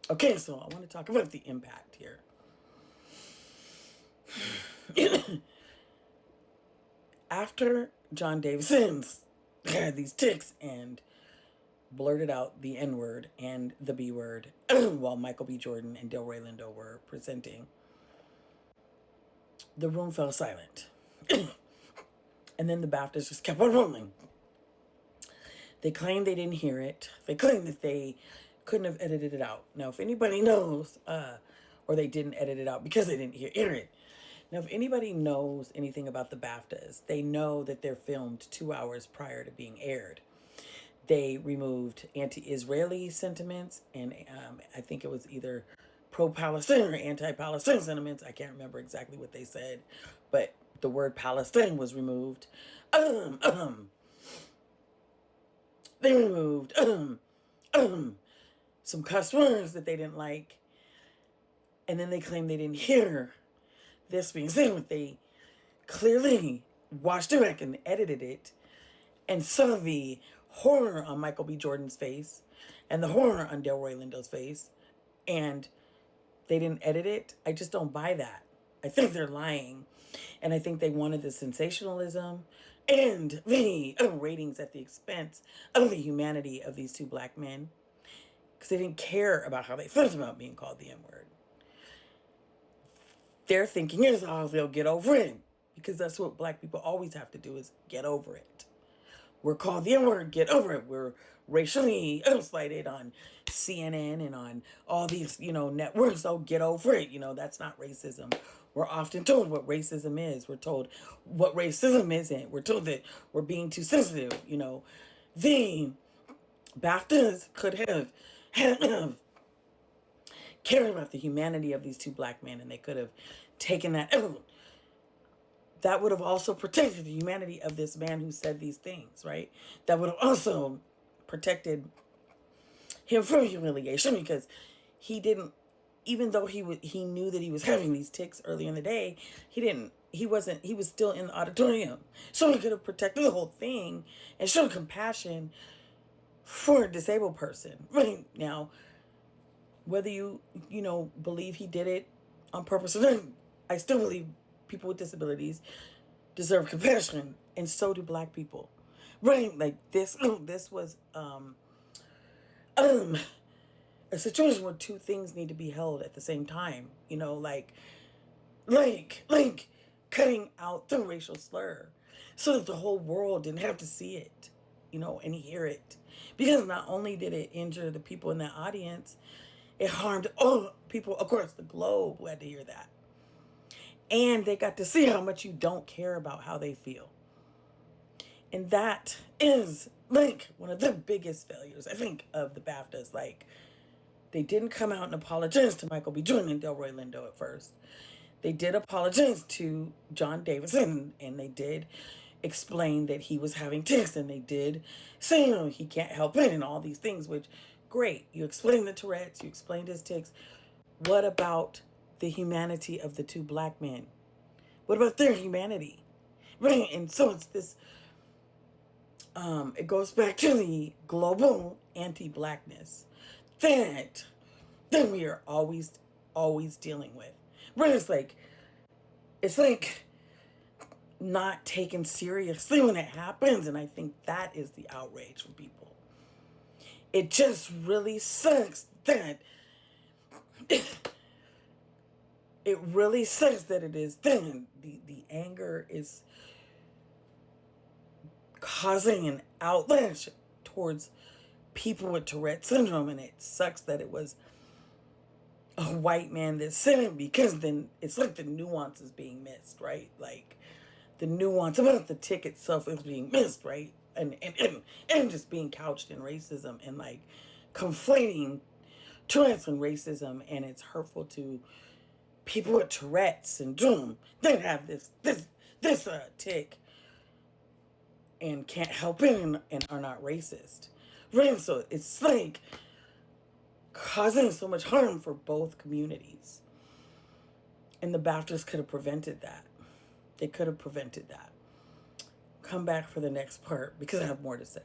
Okay, so I want to talk about the impact here. After John Davison's had these tics and blurted out the N word and the B word while Michael B. Jordan and Delroy Lindo were presenting, the room fell silent. And then the BAFTAs just kept on rolling. They claimed they didn't hear it. They claimed that they couldn't have edited it out. Now, if anybody knows, or they didn't edit it out because they didn't hear it. Now, if anybody knows anything about the BAFTAs, they know that they're filmed 2 hours prior to being aired. They removed anti-Israeli sentiments, and I think it was either pro-Palestine or anti-Palestine sentiments. I can't remember exactly what they said, but the word Palestine was removed. They removed some cuss words that they didn't like, and then they claimed they didn't hear this being said. But they clearly watched it back and edited it and saw the horror on Michael B. Jordan's face and the horror on Delroy Lindo's face, and they didn't edit it. I just don't buy that. I think they're lying, and I think they wanted the sensationalism and the ratings at the expense of the humanity of these two black men, because they didn't care about how they felt about being called the N-word. Their thinking is, oh, they'll get over it, because that's what black people always have to do, is get over it. We're called the N-word, get over it. We're racially slighted on CNN and on all these, networks. Oh, get over it. That's not racism. We're often told what racism is. We're told what racism isn't. We're told that we're being too sensitive. The BAFTAs could have cared about the humanity of these two black men, and they could have taken that out. That would have also protected the humanity of this man who said these things, right? That would have also protected him from humiliation, because he didn't, even though he knew that he was having these tics early in the day, he was still in the auditorium. So he could have protected the whole thing and shown compassion for a disabled person. Right now, whether you believe he did it on purpose or not, I still believe people with disabilities deserve compassion, and so do black people. Right? Like this was a situation where two things need to be held at the same time. Like cutting out the racial slur so that the whole world didn't have to see it, and hear it. Because not only did it injure the people in that audience, it harmed all people across the globe who had to hear that. And they got to see how much you don't care about how they feel. And that is one of the biggest failures, I think, of the BAFTAs. They didn't come out and apologize to Michael B. Jordan and Delroy Lindo at first. They did apologize to John Davison, and they did explain that he was having tics, and they did say, he can't help it and all these things, which, great. You explained the Tourette's, you explained his tics. What about the humanity of the two black men? What about their humanity? Right? And so it's this, it goes back to the global anti-blackness that we are always dealing with. Right? It's like not taken seriously when it happens, and I think that is the outrage for people. It just really sucks that it really sucks that it is then. The anger is causing an outlash towards people with Tourette syndrome, and it sucks that it was a white man that said it, because then it's like the nuance is being missed, right? Like the nuance about the tic itself is being missed, right? And just being couched in racism, and conflating Tourette's and racism, and it's hurtful to people with Tourette's syndrome that have this tic and can't help it, and are not racist, right? So it's causing so much harm for both communities, and the BAFTAs could have prevented that. They could have prevented that. Come back for the next part, because I have more to say.